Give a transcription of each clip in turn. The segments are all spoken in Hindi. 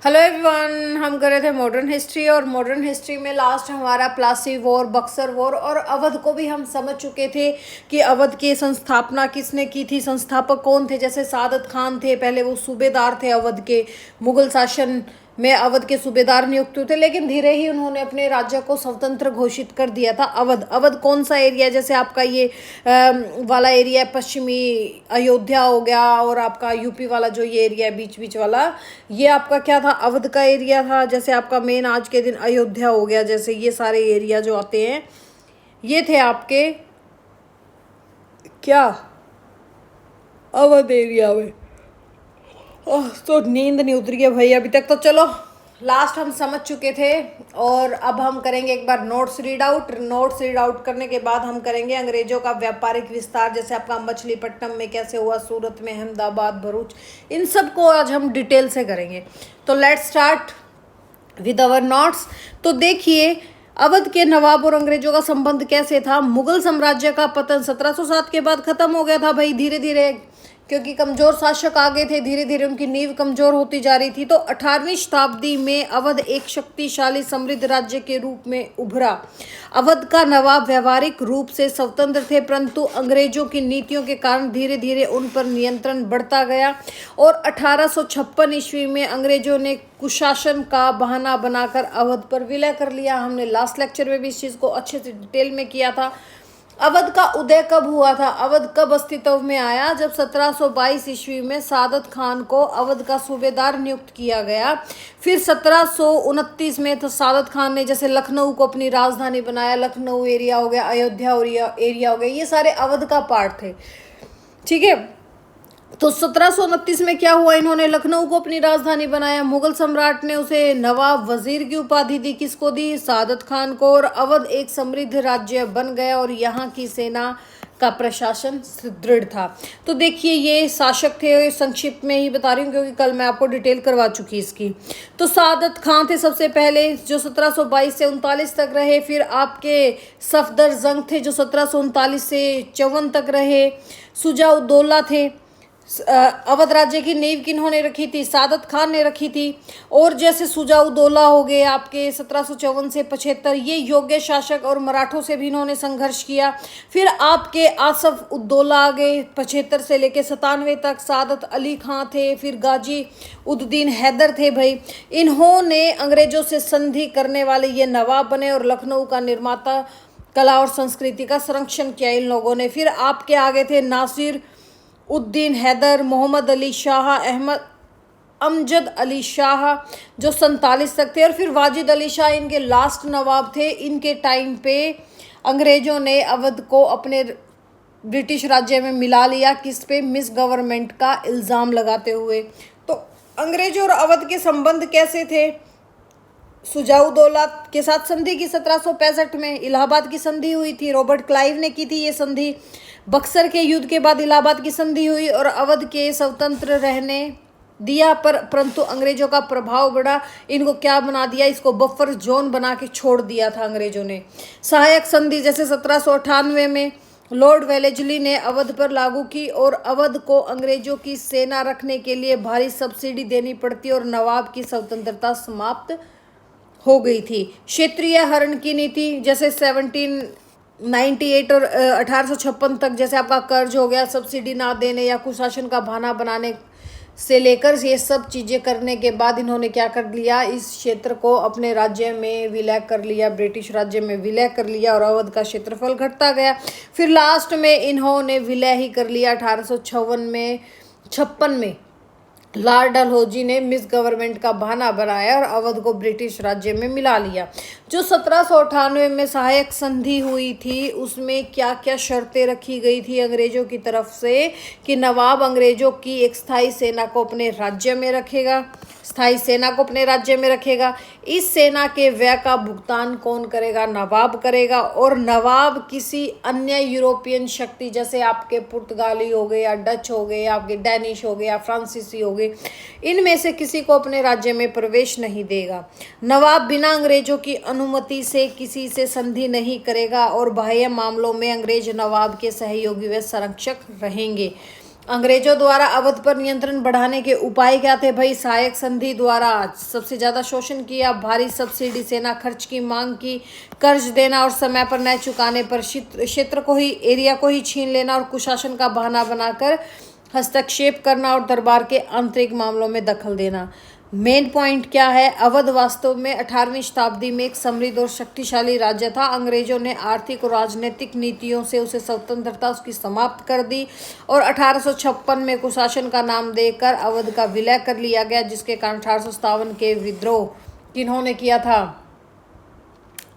हेलो एवरीवन, हम कर रहे थे मॉडर्न हिस्ट्री और मॉडर्न हिस्ट्री में लास्ट हमारा प्लासी वॉर, बक्सर वॉर और अवध को भी हम समझ चुके थे कि अवध की संस्थापना किसने की थी, संस्थापक कौन थे। जैसे सादत खान थे, पहले वो सूबेदार थे अवध के, मुगल शासन में अवध के सूबेदार नियुक्त हुए थे, लेकिन धीरे ही उन्होंने अपने राज्य को स्वतंत्र घोषित कर दिया था। अवध अवध कौन सा एरिया, जैसे आपका ये वाला एरिया पश्चिमी अयोध्या हो गया और आपका यूपी वाला जो ये एरिया बीच बीच वाला, ये आपका क्या था, अवध का एरिया था। जैसे आपका मेन आज के दिन अयोध्या हो गया, जैसे ये सारे एरिया जो आते हैं ये थे आपके क्या, अवध एरिया में। तो नींद नहीं उतरी है भाई अभी तक। तो चलो लास्ट हम समझ चुके थे और अब हम करेंगे एक बार notes read out. Notes read out करने के बाद हम करेंगे अंग्रेजों का व्यापारिक विस्तार, जैसे आपका मछलीपट्टनम में कैसे हुआ, सूरत में, अहमदाबाद, भरूच, इन सब को आज हम डिटेल से करेंगे। तो let's start with our notes. तो देखिए अवध के नवाब और अंग्रेजों का संबंध कैसे था। मुगल साम्राज्य का पतन 1707 के बाद खत्म हो गया था भाई, धीरे धीरे, क्योंकि कमजोर शासक आ गए थे, धीरे धीरे उनकी नींव कमजोर होती जा रही थी। तो 18वीं शताब्दी में अवध एक शक्तिशाली समृद्ध राज्य के रूप में उभरा। अवध का नवाब व्यवहारिक रूप से स्वतंत्र थे, परंतु अंग्रेजों की नीतियों के कारण धीरे धीरे उन पर नियंत्रण बढ़ता गया और 1856 ईस्वी में अंग्रेजों ने कुशासन का बहाना बनाकर अवध पर विलय कर लिया। हमने लास्ट लेक्चर में भी इस चीज़ को अच्छे से डिटेल में किया था। अवध का उदय कब हुआ था, अवध कब अस्तित्व में आया, जब 1722 ईस्वी में सादत खान को अवध का सूबेदार नियुक्त किया गया। फिर 1729 में तो सादत खान ने जैसे लखनऊ को अपनी राजधानी बनाया, लखनऊ एरिया हो गया, अयोध्या एरिया हो गया, ये सारे अवध का पार्ट थे, ठीक है। तो 1729 में क्या हुआ, इन्होंने लखनऊ को अपनी राजधानी बनाया। मुगल सम्राट ने उसे नवाब वजीर की उपाधि दी, किसको दी, सादत खान को, और अवध एक समृद्ध राज्य बन गया और यहाँ की सेना का प्रशासन सुदृढ़ था। तो देखिए ये शासक थे, संक्षिप्त में ही बता रही हूँ क्योंकि कल मैं आपको डिटेल करवा चुकी इसकी। तो सादत खान थे सबसे पहले, जो 1722 से 39 तक रहे। फिर आपके सफदरजंग थे जो 1739 से 54 तक रहे। शुजा-उद-दौला थे। अवध राज्य की नींव किन्होंने रखी थी, सादत खान ने रखी थी। और जैसे शुजा-उद-दौला हो गए आपके 1754 से 75, ये योग्य शासक और मराठों से भी इन्होंने संघर्ष किया। फिर आपके आसफ-उद-दौला आ गए 75 से लेके 97 तक। सादत अली खां थे। फिर गाजी उद्दीन हैदर थे भाई, इन्होंने अंग्रेजों से संधि करने वाले ये नवाब बने और लखनऊ का निर्माता, कला और संस्कृति का संरक्षण किया इन लोगों ने। फिर आपके आगे थे नासिर उद्दीन हैदर, मोहम्मद अली शाह, अहमद अमजद अली शाह जो 47 तक थे। और फिर वाजिद अली शाह इनके लास्ट नवाब थे। इनके टाइम पे अंग्रेजों ने अवध को अपने ब्रिटिश राज्य में मिला लिया, किस पे, मिस गवर्नमेंट का इल्ज़ाम लगाते हुए। तो अंग्रेजों और अवध के संबंध कैसे थे, शुजा-उद-दौला के साथ संधि की 1765 में, इलाहाबाद की संधि हुई थी, रॉबर्ट क्लाइव ने की थी ये संधि। बक्सर के युद्ध के बाद इलाहाबाद की संधि हुई और अवध के स्वतंत्र रहने दिया, परंतु अंग्रेजों का प्रभाव बढ़ा, इनको क्या बना दिया, इसको बफर जोन बना के छोड़ दिया था अंग्रेजों ने। सहायक संधि जैसे 1798 में लॉर्ड वेलेस्ली ने अवध पर लागू की और अवध को अंग्रेजों की सेना रखने के लिए भारी सब्सिडी देनी पड़ती और नवाब की स्वतंत्रता समाप्त हो गई थी। क्षेत्रीय हरण की नीति जैसे 1798 और 1856 तक, जैसे आपका कर्ज हो गया, सब्सिडी ना देने या कुशासन का बहाना बनाने से लेकर ये सब चीज़ें करने के बाद इन्होंने क्या कर लिया, इस क्षेत्र को अपने राज्य में विलय कर लिया, ब्रिटिश राज्य में विलय कर लिया और अवध का क्षेत्रफल घटता गया। फिर लास्ट में इन्होंने विलय ही कर लिया 1856 में लॉर्ड डलहौजी ने मिस गवर्नमेंट का बहाना बनाया और अवध को ब्रिटिश राज्य में मिला लिया। जो 1798 में सहायक संधि हुई थी उसमें क्या क्या शर्तें रखी गई थी अंग्रेजों की तरफ से, कि नवाब अंग्रेजों की एक स्थायी सेना को अपने राज्य में रखेगा, स्थायी सेना को अपने राज्य में रखेगा। इस सेना के व्यय का भुगतान कौन करेगा, नवाब करेगा। और नवाब किसी अन्य यूरोपियन शक्ति जैसे आपके पुर्तगाली हो गए या डच हो गए या आपके डैनिश हो गए या फ्रांसीसी हो गए, इनमें से किसी को अपने राज्य में प्रवेश नहीं देगा। नवाब बिना अंग्रेजों की अनुमति से किसी से संधि नहीं करेगा और बाह्य मामलों में अंग्रेज नवाब के सहयोगी व संरक्षक रहेंगे। अंग्रेजों द्वारा अवध पर नियंत्रण बढ़ाने के उपाय क्या थे भाई? सहायक संधि द्वारा सबसे ज्यादा शोषण किया, भारी सब्सिडी, सेना खर्च की मांग की, कर्ज देना और समय पर न चुकाने पर क्षेत्र को ही, एरिया को ही छीन लेना और कुशासन का बहाना बनाकर हस्तक्षेप करना और दरबार के आंतरिक मामलों में दखल देना। मेन पॉइंट क्या है? अवध वास्तव में 18वीं शताब्दी में एक समृद्ध और शक्तिशाली राज्य था। अंग्रेजों ने आर्थिक और राजनीतिक नीतियों से उसे स्वतंत्रता उसकी समाप्त कर दी और 1856 में कुशासन का नाम देकर अवध का विलय कर लिया गया, जिसके कारण 1857 के विद्रोह किन्होंने किया था?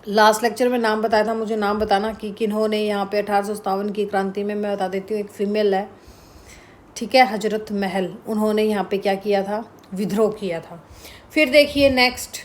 लास्ट लेक्चर में नाम बताया था, मुझे नाम बताना कि किन्होंने यहाँ पे 1857 की क्रांति में, मैं बता देती हूँ, एक फीमेल है, ठीक है, हजरत महल, उन्होंने यहाँ पे क्या किया था? विद्रोह किया था। फिर देखिए नेक्स्ट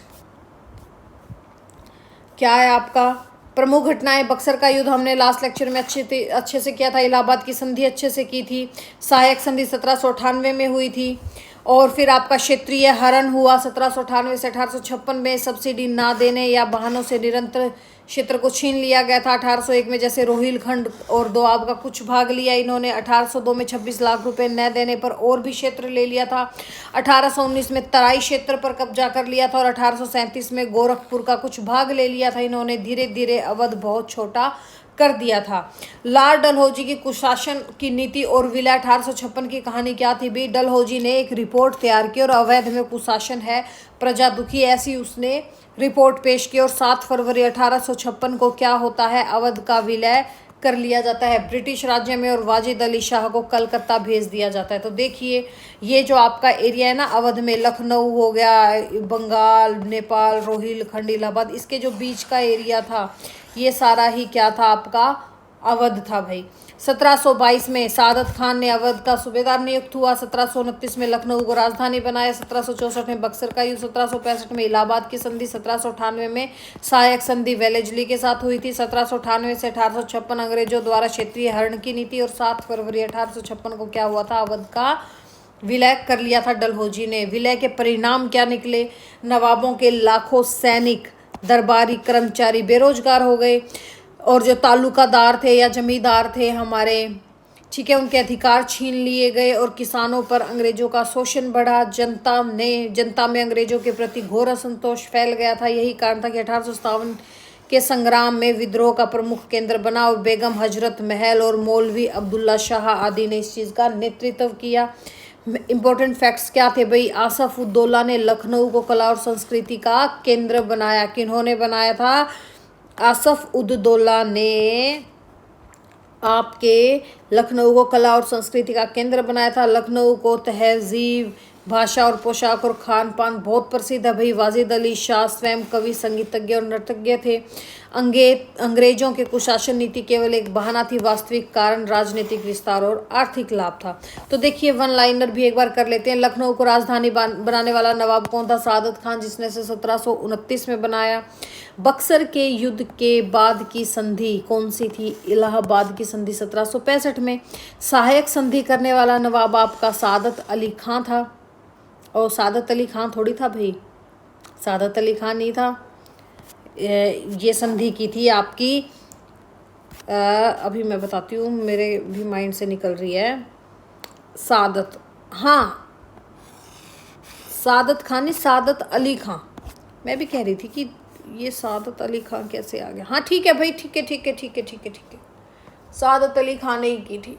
क्या है आपका? प्रमुख घटनाएं। बक्सर का युद्ध हमने लास्ट लेक्चर में अच्छे से किया था। इलाहाबाद की संधि अच्छे से की थी। सहायक संधि 1798 में हुई थी। और फिर आपका क्षेत्रीय हरण हुआ 1798 से 1856 में। सब्सिडी ना देने या बहानों से निरंतर क्षेत्र को छीन लिया गया था। 1801 में जैसे रोहिलखंड और दोआब का कुछ भाग लिया इन्होंने। 1802 में 26 लाख रुपए न देने पर और भी क्षेत्र ले लिया था। 1819 में तराई क्षेत्र पर कब्जा कर लिया था और 1837 में गोरखपुर का कुछ भाग ले लिया था इन्होंने। धीरे धीरे अवध बहुत छोटा कर दिया था। लॉर्ड डलहौजी की कुशासन की नीति और विलय 1856 की कहानी क्या थी भी? डलहौजी ने एक रिपोर्ट तैयार की और अवैध में कुशासन है, प्रजा दुखी, ऐसी उसने रिपोर्ट पेश की और 7 फरवरी 1856 को क्या होता है? अवध का विलय कर लिया जाता है ब्रिटिश राज्य में और वाजिद अली शाह को कलकत्ता भेज दिया जाता है। तो देखिए ये जो आपका एरिया है ना अवध में, लखनऊ हो गया, बंगाल, नेपाल, रोहिलखंड, इलाहाबाद, इसके जो बीच का एरिया था ये सारा ही क्या था? आपका अवध था भाई। 1722 में सादत खान ने अवध का सूबेदार नियुक्त हुआ। 1729 में लखनऊ को राजधानी बनाया। 1764 में बक्सर का युद्ध। 1765 में इलाहाबाद की संधि। 1798 में सहायक संधि वेलेजली के साथ हुई थी। 1798 से 1856 अंग्रेजों द्वारा क्षेत्रीय हरण की नीति और 7 फरवरी 1856 को क्या हुआ था? अवध का विलय कर लिया था डलहौजी ने। विलय के परिणाम क्या निकले? नवाबों के लाखों सैनिक, दरबारी कर्मचारी बेरोजगार हो गए और जो तालुकादार थे या जमींदार थे हमारे, ठीक है, उनके अधिकार छीन लिए गए और किसानों पर अंग्रेजों का शोषण बढ़ा। जनता में अंग्रेजों के प्रति घोर असंतोष फैल गया था। यही कारण था कि 1857 के संग्राम में विद्रोह का प्रमुख केंद्र बना और बेगम हजरत महल और मौलवी अब्दुल्ला शाह आदि ने इस चीज़ का नेतृत्व किया। इम्पोर्टेंट फैक्ट्स क्या थे भाई? आसफ उद्दौला ने लखनऊ को कला और संस्कृति का केंद्र बनाया। किन्होंने बनाया था? आसफ उद्दौला ने आपके लखनऊ को कला और संस्कृति का केंद्र बनाया था। लखनऊ को तहजीब, भाषा और पोशाक और खान पान बहुत प्रसिद्ध है भाई। वाजिद अली शाह स्वयं कवि, संगीतज्ञ और नर्तज्ञ थे। अंग्रेजों के कुशासन नीति केवल एक बहाना थी, वास्तविक कारण राजनीतिक विस्तार और आर्थिक लाभ था। तो देखिए वन लाइनर भी एक बार कर लेते हैं। लखनऊ को राजधानी बनाने वाला नवाब कौन था? सादत खान, जिसने इसे 1729 में बनाया। बक्सर के युद्ध के बाद की संधि कौन सी थी? इलाहाबाद की संधि 1765 में। सहायक संधि करने वाला नवाब आपका सादत अली खां था। और सादत अली खां थोड़ी था भाई, सादत अली खां नहीं था। ये संधि की थी आपकी, अभी मैं बताती हूँ, मेरे भी माइंड से निकल रही है। सादत, हाँ सादत खान नहीं, सादत अली खां। मैं भी कह रही थी कि ये सादत अली खां कैसे आ गया। हाँ ठीक है भाई, ठीक है, सादत अली खां ने ही की थी।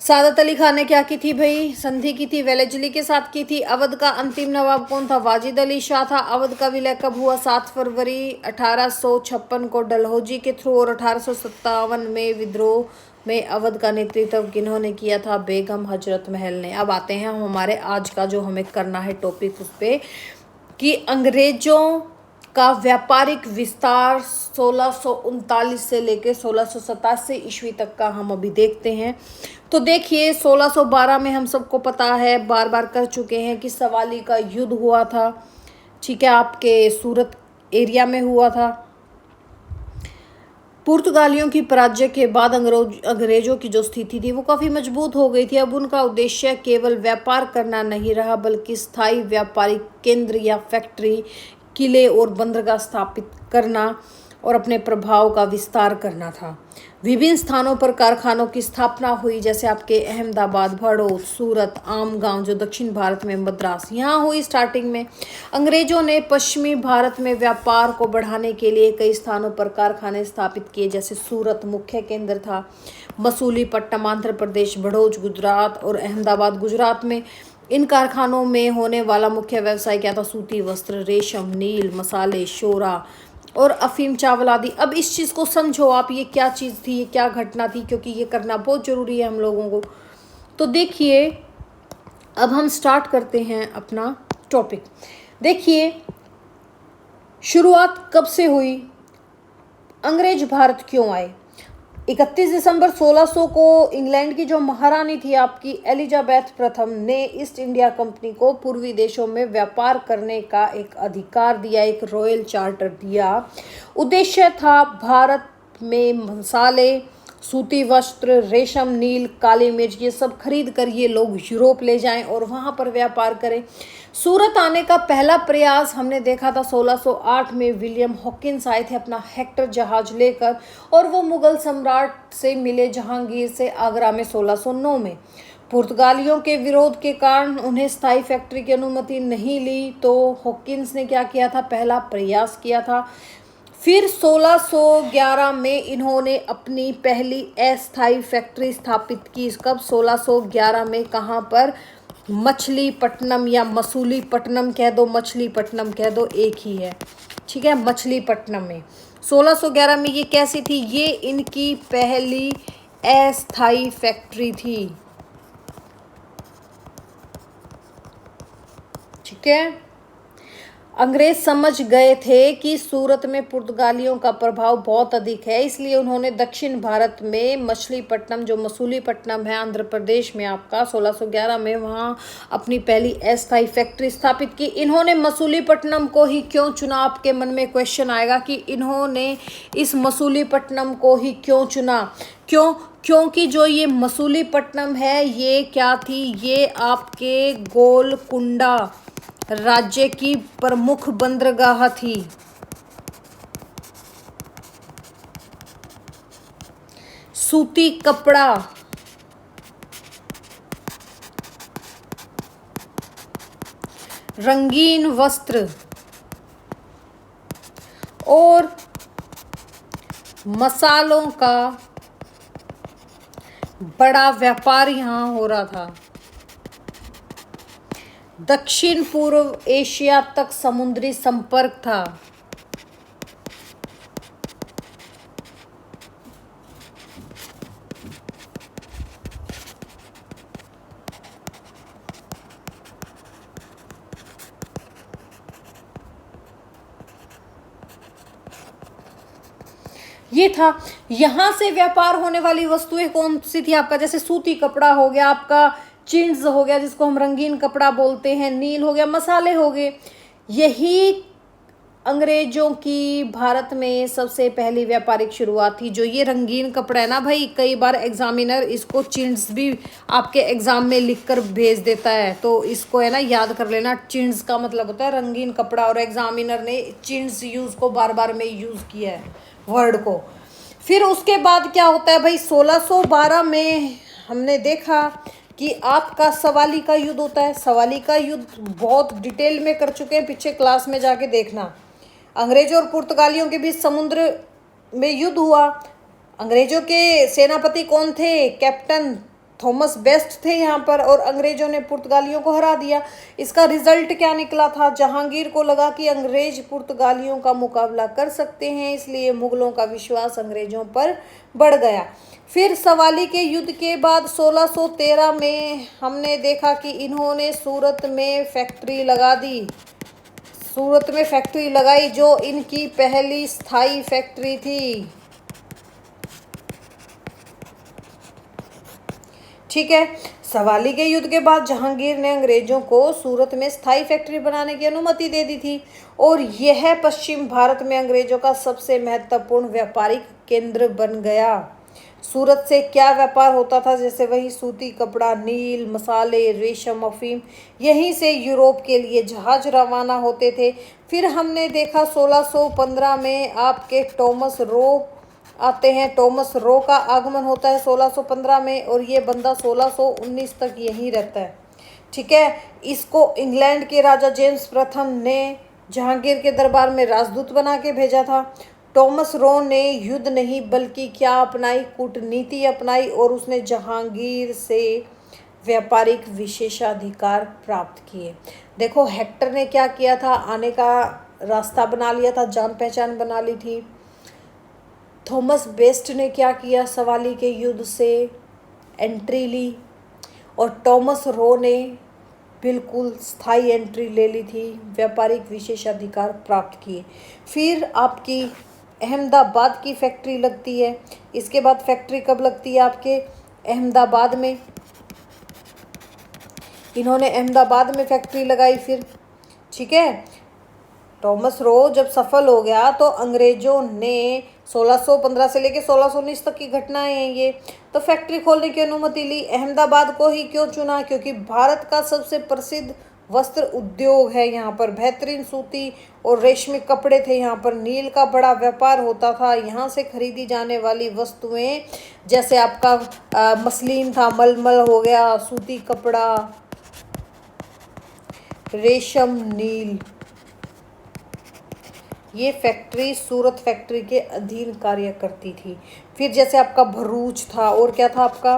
सादत अली खान ने क्या की थी भाई? संधि की थी, वेलेजली के साथ की थी। अवध का अंतिम नवाब कौन था? वाजिद अली शाह था। अवध का विलय कब हुआ? 7 फरवरी 1856 को डलहौजी के थ्रू और 1857 में विद्रोह में अवध का नेतृत्व किन्होंने किया था? बेगम हजरत महल ने। अब आते हैं हम हमारे आज का जो हमें करना है टॉपिक उस पर, कि अंग्रेजों का व्यापारिक विस्तार 1639 से लेकर 1687 ईस्वी तक का हम अभी देखते हैं। तो देखिए 1612 में हम सबको पता है, बार बार कर चुके हैं, कि सवाली का युद्ध हुआ था, ठीक है, आपके सूरत एरिया में हुआ था। पुर्तगालियों की पराजय के बाद अंग्रेजों की जो स्थिति थी वो काफ़ी मजबूत हो गई थी। अब उनका उद्देश्य केवल व्यापार करना नहीं रहा, बल्कि स्थायी व्यापारिक केंद्र या फैक्ट्री, किले और बंदरगाह स्थापित करना। और अपने प्रभाव का विस्तार करना था। विभिन्न स्थानों पर कारखानों की स्थापना हुई, जैसे आपके अहमदाबाद, भड़ोल, सूरत, आमगांव जो दक्षिण भारत में, मद्रास, यहाँ हुई स्टार्टिंग में। अंग्रेजों ने पश्चिमी भारत में व्यापार को बढ़ाने के लिए कई स्थानों पर कारखाने स्थापित किए, जैसे सूरत मुख्य केंद्र था, मसूलीपट्टनम आंध्र प्रदेश, भड़ोच गुजरात और अहमदाबाद गुजरात में। इन कारखानों में होने वाला मुख्य व्यवसाय क्या था? सूती वस्त्र, रेशम, नील, मसाले, शोरा और अफीम, चावल आदि। अब इस चीज़ को समझो आप, ये क्या चीज़ थी, ये क्या घटना थी, क्योंकि ये करना बहुत ज़रूरी है हम लोगों को। तो देखिए, अब हम स्टार्ट करते हैं अपना टॉपिक। देखिए, शुरुआत कब से हुई, अंग्रेज भारत क्यों आए? 31 दिसंबर 1600 को इंग्लैंड की जो महारानी थी आपकी एलिजाबेथ प्रथम ने ईस्ट इंडिया कंपनी को पूर्वी देशों में व्यापार करने का एक अधिकार दिया, एक रॉयल चार्टर दिया। उद्देश्य था भारत में मसाले, सूती वस्त्र, रेशम, नील, काली मिर्च ये सब खरीद कर ये लोग यूरोप ले जाएं और वहाँ पर व्यापार करें। सूरत आने का पहला प्रयास हमने देखा था 1608 में। विलियम हॉकिंस आए थे अपना हेक्टर जहाज लेकर और वो मुगल सम्राट से मिले जहांगीर से आगरा में 1609 में। पुर्तगालियों के विरोध के कारण उन्हें स्थायी फैक्ट्री की अनुमति नहीं ली, तो हॉकिंस ने क्या किया था, पहला प्रयास किया था। फिर 1611 में इन्होंने अपनी पहली अस्थायी फैक्ट्री स्थापित की। कब? 1611 में। कहाँ पर? मछलीपट्टनम या मसूलीपट्टनम कह दो, मछलीपट्टनम कह दो, एक ही है, ठीक है, मछलीपट्टनम में 1611 में। ये कैसी थी? ये इनकी पहली अस्थायी फैक्ट्री थी, ठीक है। अंग्रेज समझ गए थे कि सूरत में पुर्तगालियों का प्रभाव बहुत अधिक है, इसलिए उन्होंने दक्षिण भारत में मछलीपट्टनम जो मसूलीपट्टनम है आंध्र प्रदेश में आपका 1611 में, वहाँ अपनी पहली अस्थायी फैक्ट्री स्थापित की। इन्होंने मसूलीपट्टनम को ही क्यों चुना? आपके मन में क्वेश्चन आएगा कि इन्होंने इस मसूलीपट्टनम को ही क्यों चुना? क्यों? क्योंकि जो ये मसूलीपट्टनम है ये क्या थी? ये आपके गोलकुंडा राज्य की प्रमुख बंदरगाह थी। सूती कपड़ा, रंगीन वस्त्र और मसालों का बड़ा व्यापार यहाँ हो रहा था। दक्षिण पूर्व एशिया तक समुद्री संपर्क था। ये था। यहां से व्यापार होने वाली वस्तुएं कौन सी थी आपका? जैसे सूती कपड़ा हो गया आपका, चिन्स हो गया जिसको हम रंगीन कपड़ा बोलते हैं, नील हो गया, मसाले हो गए। यही अंग्रेजों की भारत में सबसे पहली व्यापारिक शुरुआत थी। जो ये रंगीन कपड़ा है ना भाई, कई बार एग्जामिनर इसको चिन्स भी आपके एग्जाम में लिखकर भेज देता है, तो इसको है ना याद कर लेना। चिन्स का मतलब होता है रंगीन कपड़ा, और एग्जामिनर ने चिन्स यूज को बार बार में यूज किया है वर्ड को। फिर उसके बाद क्या होता है भाई, 1612 में हमने देखा कि आपका सवाली का युद्ध होता है। सवाली का युद्ध बहुत डिटेल में कर चुके हैं, पीछे क्लास में जाके देखना। अंग्रेजों और पुर्तगालियों के बीच समुद्र में युद्ध हुआ। अंग्रेजों के सेनापति कौन थे? कैप्टन थॉमस बेस्ट थे यहाँ पर, और अंग्रेजों ने पुर्तगालियों को हरा दिया। इसका रिजल्ट क्या निकला था? जहांगीर को लगा कि अंग्रेज पुर्तगालियों का मुकाबला कर सकते हैं, इसलिए मुगलों का विश्वास अंग्रेजों पर बढ़ गया। फिर सवाली के युद्ध के बाद 1613 में हमने देखा कि इन्होंने सूरत में फैक्ट्री लगा दी। सूरत में फैक्ट्री लगाई जो इनकी पहली स्थायी फैक्ट्री थी, ठीक है। सवाली के युद्ध के बाद जहांगीर ने अंग्रेजों को सूरत में स्थायी फैक्ट्री बनाने की अनुमति दे दी थी, और यह पश्चिम भारत में अंग्रेजों का सबसे महत्वपूर्ण व्यापारिक केंद्र बन गया। सूरत से क्या व्यापार होता था, जैसे वही सूती कपड़ा, नील, मसाले, रेशम, अफीम, यहीं से यूरोप के लिए जहाज रवाना होते थे। फिर हमने देखा 1615 में आपके टॉमस रो आते हैं। टॉमस रो का आगमन होता है 1615 में, और ये बंदा 1619 तक यहीं रहता है। ठीक है। इसको इंग्लैंड के राजा जेम्स प्रथम ने जहांगीर के दरबार में राजदूत बना के भेजा था। टॉमस रो ने युद्ध नहीं बल्कि क्या अपनाई, कूटनीति अपनाई, और उसने जहांगीर से व्यापारिक विशेषाधिकार प्राप्त किए। देखो हेक्टर ने क्या किया था, आने का रास्ता बना लिया था, जान पहचान बना ली थी। थॉमस बेस्ट ने क्या किया, सवाली के युद्ध से एंट्री ली, और टॉमस रो ने बिल्कुल स्थायी एंट्री ले ली थी, व्यापारिक विशेषाधिकार प्राप्त किए। फिर आपकी अहमदाबाद की फैक्ट्री लगती है। इसके बाद फैक्ट्री कब लगती है आपके अहमदाबाद में, इन्होंने अहमदाबाद में फैक्ट्री लगाई फिर। ठीक है। टॉमस रो जब सफल हो गया तो अंग्रेजों ने 1615 से लेकर 1619 तक की घटनाएं हैं ये, तो फैक्ट्री खोलने की अनुमति ली। अहमदाबाद को ही क्यों चुना, क्योंकि भारत का सबसे प्रसिद्ध वस्त्र उद्योग है यहाँ पर। बेहतरीन सूती और रेशमी कपड़े थे यहाँ पर, नील का बड़ा व्यापार होता था। यहाँ से खरीदी जाने वाली वस्तुएं जैसे आपका मसलिन था, मलमल हो गया, सूती कपड़ा, रेशम, नील, ये फैक्ट्री सूरत फैक्ट्री के अधीन कार्य करती थी। फिर जैसे आपका भरूच था, और क्या था आपका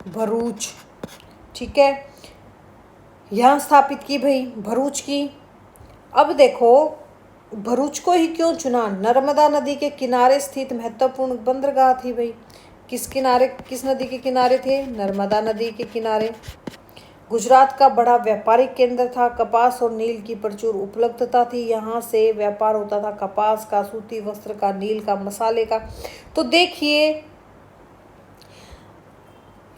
भरूच। ठीक है। यहाँ स्थापित की भाई भरूच की। अब देखो भरूच को ही क्यों चुना, नर्मदा नदी के किनारे स्थित महत्वपूर्ण बंदरगाह थी भाई। किस किनारे, किस नदी के किनारे थे, नर्मदा नदी के किनारे। गुजरात का बड़ा व्यापारिक केंद्र था। कपास और नील की प्रचुर उपलब्धता थी, यहाँ से व्यापार होता था कपास का, सूती वस्त्र का, नील का, मसाले का। तो देखिए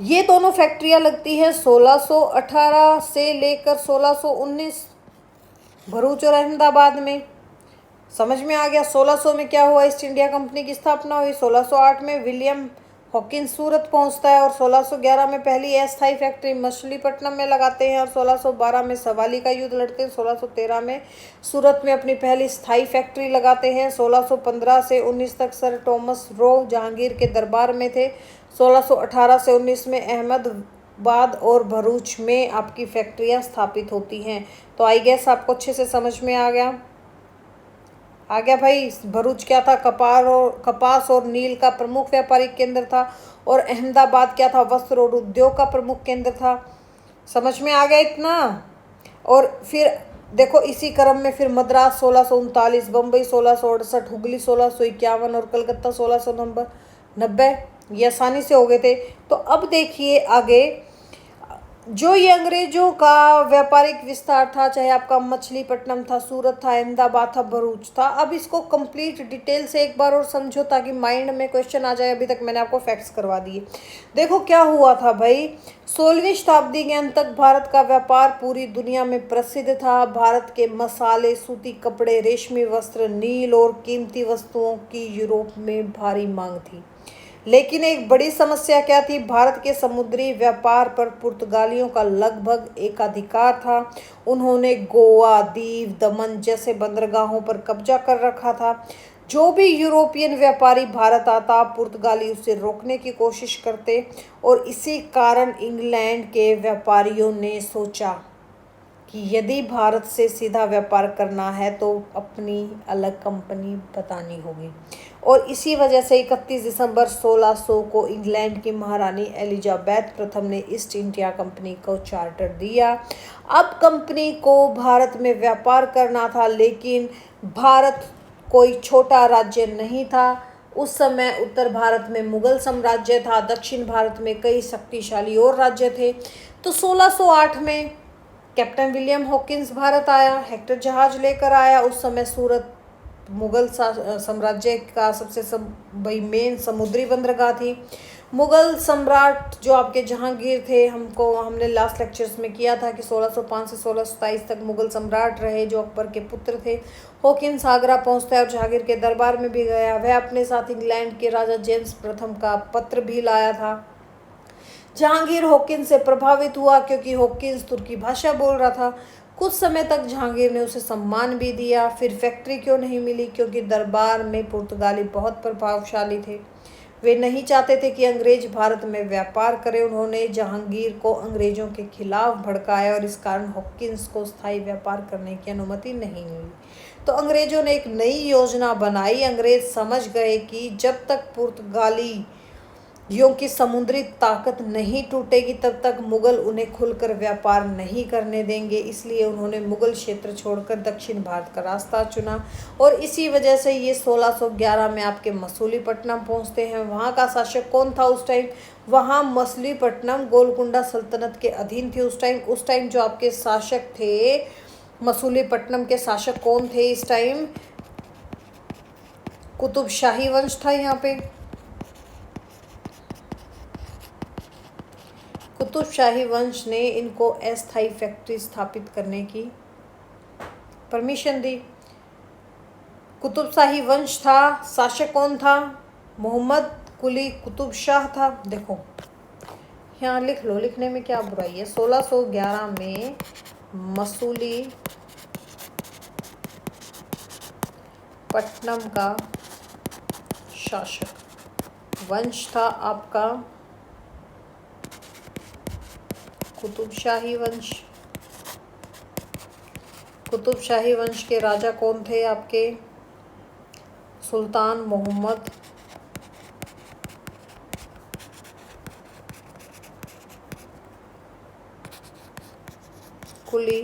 ये दोनों फैक्ट्रियां लगती हैं 1618 से लेकर 1619 भरूच और अहमदाबाद में। समझ में आ गया। 1600 में क्या हुआ, ईस्ट इंडिया कंपनी की स्थापना हुई। 1608 में विलियम हॉकिंस सूरत पहुंचता है, और 1611 में पहली अस्थायी फैक्ट्री मछलीपट्टनम में लगाते हैं, और 1612 में सवाली का युद्ध लड़ते हैं। 1613 में सूरत में अपनी पहली स्थायी फैक्ट्री लगाते हैं। 1615 से 19 तक सर टॉमस रो जहांगीर के दरबार में थे। 1618 से 19 में अहमदाबाद और भरूच में आपकी फैक्ट्रियां स्थापित होती हैं। तो आई गेस आपको अच्छे से समझ में आ गया भाई। भरूच क्या था, कपास और नील का प्रमुख व्यापारिक केंद्र था, और अहमदाबाद क्या था, वस्त्र और उद्योग का प्रमुख केंद्र था। समझ में आ गया इतना। और फिर देखो इसी क्रम में फिर मद्रास 1639, बम्बई 1668, हुगली 1651 और कलकत्ता 1690, ये आसानी से हो गए थे। तो अब देखिए आगे, जो ये अंग्रेजों का व्यापारिक विस्तार था, चाहे आपका मछलीपट्टनम था, सूरत था, अहमदाबाद था, भरूच था। अब इसको कंप्लीट डिटेल से एक बार और समझो ताकि माइंड में क्वेश्चन आ जाए। अभी तक मैंने आपको फैक्ट्स करवा दिए। देखो क्या हुआ था भाई, 16वीं शताब्दी के अंत तक भारत का व्यापार पूरी दुनिया में प्रसिद्ध था। भारत के मसाले, सूती कपड़े, रेशमी वस्त्र, नील और कीमती वस्तुओं की यूरोप में भारी मांग थी। लेकिन एक बड़ी समस्या क्या थी, भारत के समुद्री व्यापार पर पुर्तगालियों का लगभग एकाधिकार था। उन्होंने गोवा, दीव, दमन जैसे बंदरगाहों पर कब्जा कर रखा था। जो भी यूरोपियन व्यापारी भारत आता, पुर्तगाली उसे रोकने की कोशिश करते, और इसी कारण इंग्लैंड के व्यापारियों ने सोचा कि यदि भारत से सीधा व्यापार करना है तो अपनी अलग कंपनी बतानी होगी। और इसी वजह से 31 दिसंबर 1600 को इंग्लैंड की महारानी एलिजाबेथ प्रथम ने ईस्ट इंडिया कंपनी को चार्टर दिया। अब कंपनी को भारत में व्यापार करना था, लेकिन भारत कोई छोटा राज्य नहीं था। उस समय उत्तर भारत में मुगल साम्राज्य था, दक्षिण भारत में कई शक्तिशाली और राज्य थे। तो 1608 में कैप्टन विलियम हॉकिंस भारत आया, हेक्टर जहाज लेकर आया। उस समय सूरत मुगल साम्राज्य का सबसे मेन समुद्री बंदरगाह थी। मुगल सम्राट जो आपके जहांगीर थे, हमने लास्ट लेक्चर्स में किया था कि 1605 से 1627 तक मुगल सम्राट रहे, जो अकबर के पुत्र थे। हॉकिंस आगरा पहुंचता है और जहांगीर के दरबार में भी गया। वह अपने साथ इंग्लैंड के राजा जेम्स प्रथम का पत्र भी लाया था। जहांगीर हॉकिंस से प्रभावित हुआ क्योंकि हॉकिंस तुर्की भाषा बोल रहा था। कुछ समय तक जहांगीर ने उसे सम्मान भी दिया। फिर फैक्ट्री क्यों नहीं मिली? क्योंकि दरबार में पुर्तगाली बहुत प्रभावशाली थे। वे नहीं चाहते थे कि अंग्रेज भारत में व्यापार करें। उन्होंने जहांगीर को अंग्रेजों के खिलाफ भड़काया और इस कारण हॉकिंस को स्थायी व्यापार करने की अनुमति नहीं मिली। तो अंग्रेजों ने एक नई योजना बनाई। अंग्रेज समझ गए कि जब तक पुर्तगाली यों की समुद्री ताकत नहीं टूटेगी तब तक मुगल उन्हें खुलकर व्यापार नहीं करने देंगे। इसलिए उन्होंने मुगल क्षेत्र छोड़कर दक्षिण भारत का रास्ता चुना और इसी वजह से ये 1611 में आपके मसूलीपट्टनम पहुंचते हैं। वहाँ का शासक कौन था उस टाइम? वहाँ मसूलीपट्टनम गोलकुंडा सल्तनत के अधीन थी उस टाइम जो आपके शासक थे, मसूलीपट्टनम के शासक कौन थे इस टाइम? कुतुब शाही वंश था। यहाँ पे कुतुब शाही वंश ने इनको अस्थायी फैक्ट्री स्थापित करने की परमिशन दी। कुतुब शाही वंश था। शासक कौन था? मोहम्मद कुली कुतुब शाह था। देखो यहाँ लिख लो, लिखने में क्या बुराई है। 1611 में मसूली पट्टनम का शासक वंश था आपका कुतुब शाही वंश। कुतुब शाही वंश के राजा कौन थे आपके? सुल्तान मोहम्मद कुली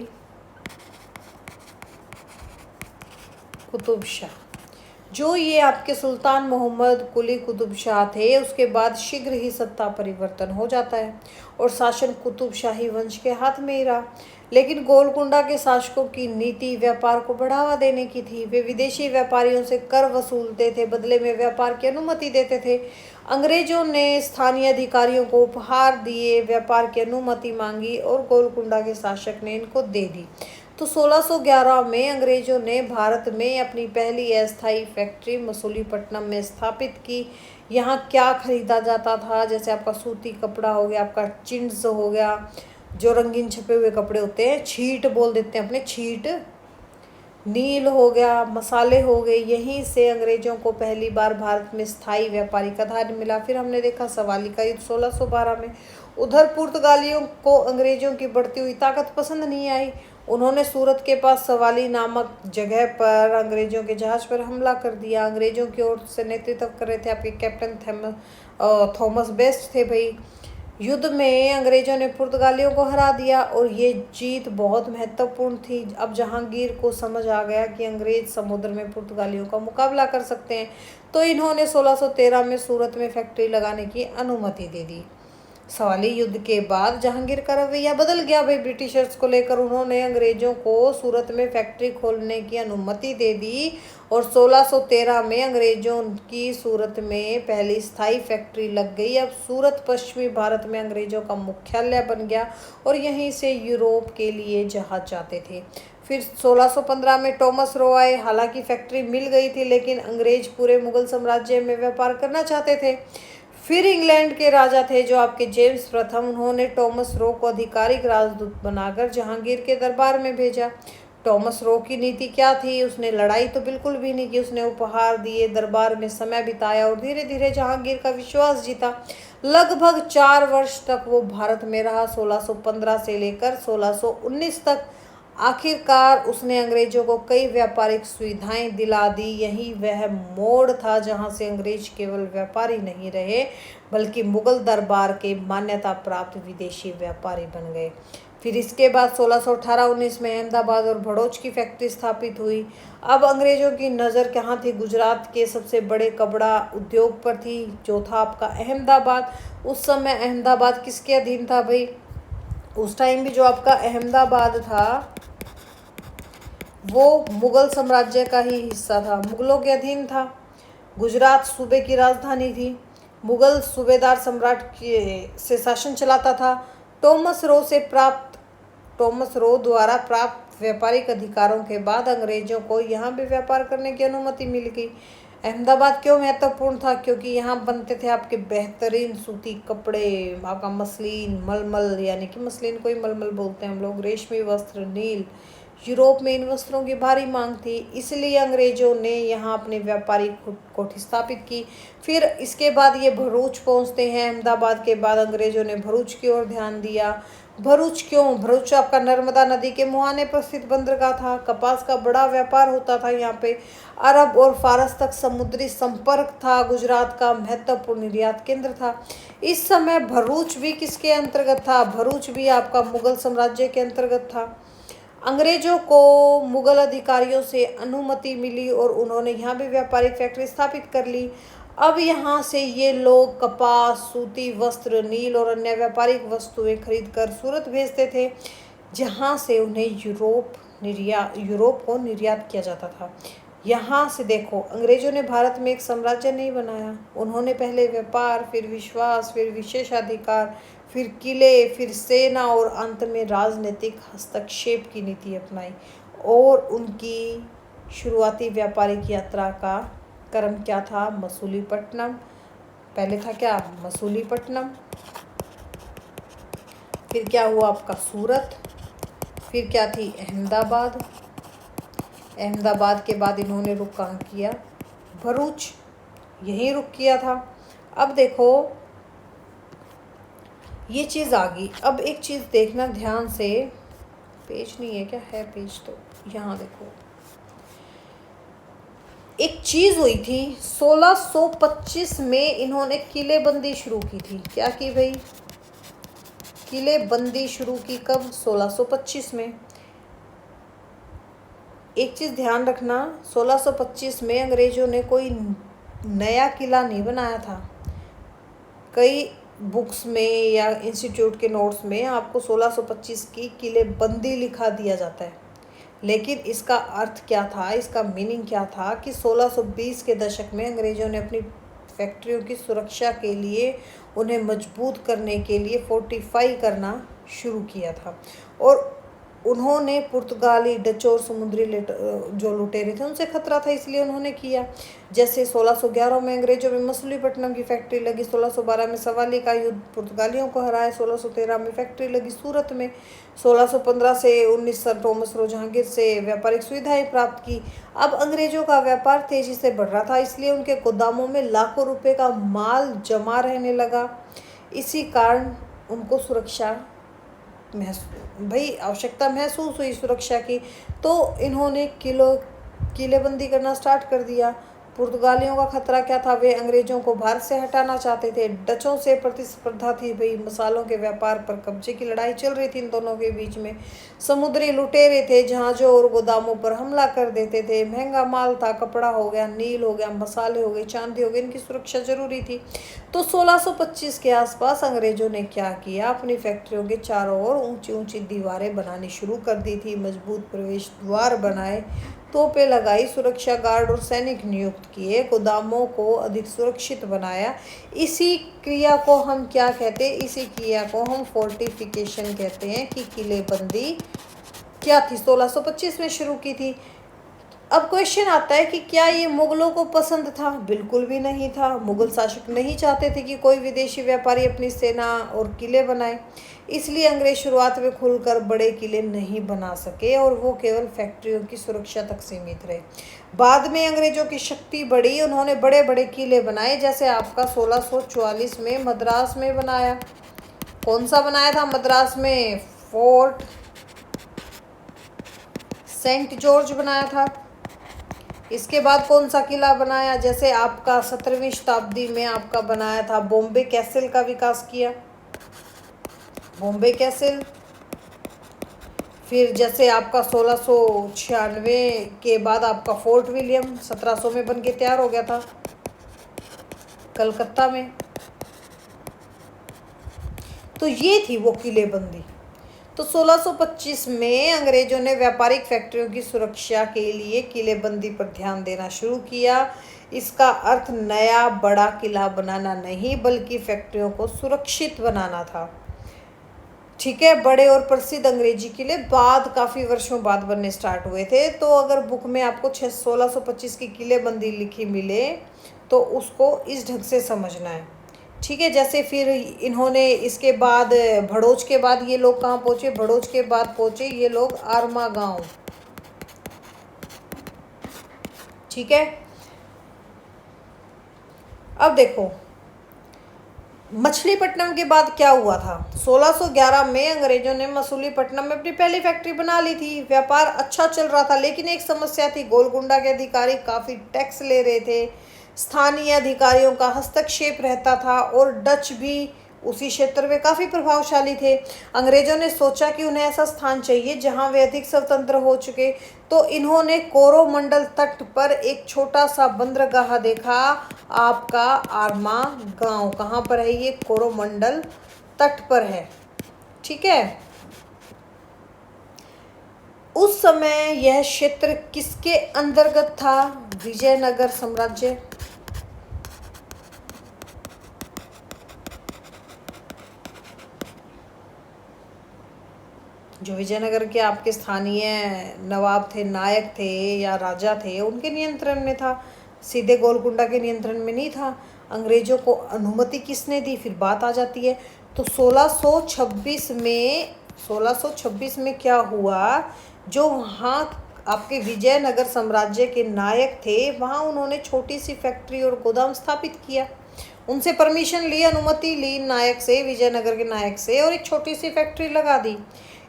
कुतुब शाह। जो ये आपके सुल्तान मोहम्मद कुली कुतुब शाह थे, उसके बाद शीघ्र ही सत्ता परिवर्तन हो जाता है और शासन कुतुब शाही वंश के हाथ में ही रहा। लेकिन गोलकुंडा के शासकों की नीति व्यापार को बढ़ावा देने की थी। वे विदेशी व्यापारियों से कर वसूलते थे, बदले में व्यापार की अनुमति देते थे। अंग्रेजों ने स्थानीय अधिकारियों को उपहार दिए, व्यापार की अनुमति मांगी और गोलकुंडा के शासक ने इनको दे दी। तो 1611 में अंग्रेजों ने भारत में अपनी पहली अस्थायी फैक्ट्री मसूलीपट्टनम में स्थापित की। यहाँ क्या खरीदा जाता था? जैसे आपका सूती कपड़ा हो गया, आपका चिंट्स हो गया, जो रंगीन छपे हुए कपड़े होते हैं, छीट बोल देते हैं अपने, छीट, नील हो गया, मसाले हो गए। यहीं से अंग्रेजों को पहली बार भारत में स्थायी व्यापारिक आधार मिला। फिर हमने देखा सवाली का युद्ध 1612 में। उधर पुर्तगालियों को अंग्रेजों की बढ़ती हुई ताकत पसंद नहीं आई। उन्होंने सूरत के पास सवाली नामक जगह पर अंग्रेजों के जहाज पर हमला कर दिया। अंग्रेजों की ओर से नेतृत्व कर रहे थे आपके कैप्टन थॉमस बेस्ट थे भाई। युद्ध में अंग्रेजों ने पुर्तगालियों को हरा दिया और ये जीत बहुत महत्वपूर्ण थी। अब जहांगीर को समझ आ गया कि अंग्रेज समुद्र में पुर्तगालियों का मुकाबला कर सकते हैं, तो इन्होंने 1613 में सूरत में फैक्ट्री लगाने की अनुमति दे दी। सवाली युद्ध के बाद जहांगीर का रवैया बदल गया भाई ब्रिटिशर्स को लेकर। उन्होंने अंग्रेजों को सूरत में फैक्ट्री खोलने की अनुमति दे दी और 1613 में अंग्रेजों की सूरत में पहली स्थायी फैक्ट्री लग गई। अब सूरत पश्चिमी भारत में अंग्रेजों का मुख्यालय बन गया और यहीं से यूरोप के लिए जहाज जाते थे। फिर 1615 में टॉमस रो आए। हालांकि फैक्ट्री मिल गई थी, लेकिन अंग्रेज पूरे मुगल साम्राज्य में व्यापार करना चाहते थे। फिर इंग्लैंड के राजा थे जो आपके जेम्स प्रथम, उन्होंने टॉमस रो को आधिकारिक राजदूत बनाकर जहांगीर के दरबार में भेजा। टॉमस रो की नीति क्या थी? उसने लड़ाई तो बिल्कुल भी नहीं की। उसने उपहार दिए, दरबार में समय बिताया और धीरे धीरे जहांगीर का विश्वास जीता। लगभग 4 वर्ष तक वो भारत में रहा, 1615 से लेकर 1619 तक। आखिरकार उसने अंग्रेजों को कई व्यापारिक सुविधाएं दिला दी। यही वह मोड़ था जहां से अंग्रेज केवल व्यापारी नहीं रहे, बल्कि मुगल दरबार के मान्यता प्राप्त विदेशी व्यापारी बन गए। फिर इसके बाद 1618-19 में अहमदाबाद और भड़ोच की फैक्ट्री स्थापित हुई। अब अंग्रेजों की नज़र कहाँ थी? गुजरात के सबसे बड़े कपड़ा उद्योग पर थी, जो था आपका अहमदाबाद। उस समय अहमदाबाद किसके अधीन था भाई? उस टाइम भी जो आपका अहमदाबाद था वो मुगल साम्राज्य का ही हिस्सा था, मुगलों के अधीन था। गुजरात सूबे की राजधानी थी। मुगल सूबेदार सम्राट के से शासन चलाता था। टॉमस रो द्वारा प्राप्त व्यापारिक अधिकारों के बाद अंग्रेजों को यहाँ भी व्यापार करने की अनुमति मिल गई। अहमदाबाद क्यों महत्वपूर्ण था? क्योंकि यहाँ बनते थे आपके बेहतरीन सूती कपड़े, आपका मसलिन, मलमल, यानी कि मसलिन को ही मलमल बोलते हैं हम लोग, रेशमी वस्त्र, नील। यूरोप में इन वस्त्रों की भारी मांग थी, इसलिए अंग्रेजों ने यहाँ अपनी व्यापारिक कोठी स्थापित की। फिर इसके बाद ये भरूच पहुँचते हैं। अहमदाबाद के बाद अंग्रेजों ने भरूच की ओर ध्यान दिया। भरूच क्यों? भरूच आपका नर्मदा नदी के मुहाने पर स्थित बंदरगाह था। कपास का बड़ा व्यापार होता था यहाँ पे। अरब और फारस तक समुद्री संपर्क था। गुजरात का महत्वपूर्ण निर्यात केंद्र था। इस समय भरूच भी किसके अंतर्गत था? भरूच भी आपका मुगल साम्राज्य के अंतर्गत था। अंग्रेजों को मुगल अधिकारियों से अनुमति मिली और उन्होंने यहाँ भी व्यापारिक फैक्ट्री स्थापित कर ली। अब यहाँ से ये लोग कपास, सूती वस्त्र, नील और अन्य व्यापारिक वस्तुएं खरीदकर सूरत भेजते थे, जहाँ से उन्हें यूरोप को निर्यात किया जाता था। यहाँ से देखो, अंग्रेजों ने भारत में एक साम्राज्य नहीं बनाया। उन्होंने पहले व्यापार, फिर विश्वास, फिर विशेषाधिकार, फिर किले, फिर सेना और अंत में राजनीतिक हस्तक्षेप की नीति अपनाई। और उनकी शुरुआती व्यापारिक यात्रा का क्रम क्या था? मसूलीपट्टनम। पहले था क्या? मसूलीपट्टनम। फिर क्या हुआ आपका? सूरत। फिर क्या थी? अहमदाबाद। अहमदाबाद के बाद इन्होंने रुक कहाँ किया? भरूच। यहीं रुक किया था। अब देखो ये चीज़ आ गई। अब एक चीज़ देखना ध्यान से, पेज नहीं है क्या? है पेज, तो यहाँ देखो एक चीज़ हुई थी। 1625 में इन्होंने किलेबंदी शुरू की थी। क्या की भाई? किलेबंदी शुरू की। कब? 1625 में। एक चीज़ ध्यान रखना, 1625 में अंग्रेजों ने कोई नया किला नहीं बनाया था। कई बुक्स में या इंस्टीट्यूट के नोट्स में आपको 1625 की किलेबंदी लिखा दिया जाता है, लेकिन इसका अर्थ क्या था, इसका मीनिंग क्या था कि 1620 के दशक में अंग्रेजों ने अपनी फैक्ट्रियों की सुरक्षा के लिए, उन्हें मजबूत करने के लिए फोर्टिफाई करना शुरू किया था। और उन्होंने पुर्तगाली, डच और समुद्री जो लुटेरे थे उनसे खतरा था, इसलिए उन्होंने किया। जैसे 1611 में अंग्रेजों में मसूलीपट्टनम की फैक्ट्री लगी। 1612 में सवाली का युद्ध पुर्तगालियों को हराया। 1613 में फैक्ट्री लगी सूरत में। 1615 से 19 सर टॉमस रो जहांगीर से व्यापारिक सुविधाएं प्राप्त की। अब अंग्रेजों का व्यापार तेजी से बढ़ रहा था, इसलिए उनके गोदामों में लाखों रुपए का माल जमा रहने लगा। इसी कारण उनको सुरक्षा आवश्यकता महसूस हुई सुरक्षा की, तो इन्होंने किलेबंदी करना स्टार्ट कर दिया। पुर्तगालियों का खतरा क्या था? वे अंग्रेजों को भारत से हटाना चाहते थे। डचों से प्रतिस्पर्धा थी भाई, मसालों के व्यापार पर कब्जे की लड़ाई चल रही थी इन दोनों के बीच में। समुद्री लुटेरे थे, जहाजों और गोदामों पर हमला कर देते थे। महंगा माल था, कपड़ा हो गया, नील हो गया, मसाले हो गए, चांदी हो गई, इनकी सुरक्षा जरूरी थी। तो 1625 के आसपास अंग्रेजों ने क्या किया? अपनी फैक्ट्रियों के चारों ओर ऊंची ऊंची दीवारें बनानी शुरू कर दी थी, मजबूत प्रवेश द्वार बनाए, तोपें लगाई, सुरक्षा गार्ड और सैनिक नियुक्त किए, गोदामों को अधिक सुरक्षित बनाया। इसी क्रिया को हम क्या कहते हैं? इसी क्रिया को हम फोर्टिफिकेशन कहते हैं। कि किलेबंदी क्या थी? 1625 में शुरू की थी। अब क्वेश्चन आता है कि क्या ये मुगलों को पसंद था? बिल्कुल भी नहीं था। मुगल शासक नहीं चाहते थे कि कोई विदेशी व्यापारी अपनी सेना और किले बनाए, इसलिए अंग्रेज शुरुआत में खुलकर बड़े किले नहीं बना सके और वो केवल फैक्ट्रियों की सुरक्षा तक सीमित रहे। बाद में अंग्रेजों की शक्ति बढ़ी, उन्होंने बड़े बड़े किले बनाए, जैसे आपका 1644 में मद्रास में बनाया। कौन सा बनाया था मद्रास में? फोर्ट सेंट जॉर्ज बनाया था। इसके बाद कौन सा किला बनाया? जैसे आपका 17वीं शताब्दी में आपका बनाया था बॉम्बे कैसल का विकास किया, बॉम्बे कैसल। फिर जैसे आपका 1696 के बाद आपका फोर्ट विलियम 1700 में बन के तैयार हो गया था कलकत्ता में। तो ये थी वो किलेबंदी। तो 1625 में अंग्रेजों ने व्यापारिक फैक्ट्रियों की सुरक्षा के लिए किलेबंदी पर ध्यान देना शुरू किया। इसका अर्थ नया बड़ा किला बनाना नहीं बल्कि फैक्ट्रियों को सुरक्षित बनाना था। ठीक है, बड़े और प्रसिद्ध अंग्रेजी किले बाद काफ़ी वर्षों बाद बनने स्टार्ट हुए थे। तो अगर बुक में आपको 1625 की किलेबंदी लिखी मिले तो उसको इस ढंग से समझना है। ठीक है, जैसे फिर इन्होंने इसके बाद भड़ोच के बाद ये लोग कहाँ पहुँचे, भड़ोच के बाद पहुँचे ये लोग आरमा गांव। ठीक है, अब देखो मछलीपट्टनम के बाद क्या हुआ था। 1611 में अंग्रेजों ने मछलीपट्टनम में अपनी पहली फैक्ट्री बना ली थी। व्यापार अच्छा चल रहा था, लेकिन एक समस्या थी, गोलकुंडा के अधिकारी काफ़ी टैक्स ले रहे थे, स्थानीय अधिकारियों का हस्तक्षेप रहता था और डच भी उसी क्षेत्र में काफ़ी प्रभावशाली थे। अंग्रेजों ने सोचा कि उन्हें ऐसा स्थान चाहिए जहां वे अधिक स्वतंत्र हो चुके, तो इन्होंने कोरोमंडल तट पर एक छोटा सा बंदरगाह देखा। आपका आरमा गांव कहाँ पर है, ये कोरोमंडल तट पर है। ठीक है, उस समय यह क्षेत्र किसके अंतर्गत था, विजयनगर साम्राज्य। जो विजयनगर के आपके स्थानीय नवाब थे, नायक थे या राजा थे, उनके नियंत्रण में था, सीधे गोलकुंडा के नियंत्रण में नहीं था। अंग्रेजों को अनुमति किसने दी, फिर बात आ जाती है। तो 1626 में क्या हुआ, जो वहाँ आपके विजयनगर साम्राज्य के नायक थे, वहाँ उन्होंने छोटी सी फैक्ट्री और गोदाम स्थापित किया। उनसे परमिशन ली, अनुमति ली नायक से, विजयनगर के नायक से, और एक छोटी सी फैक्ट्री लगा दी।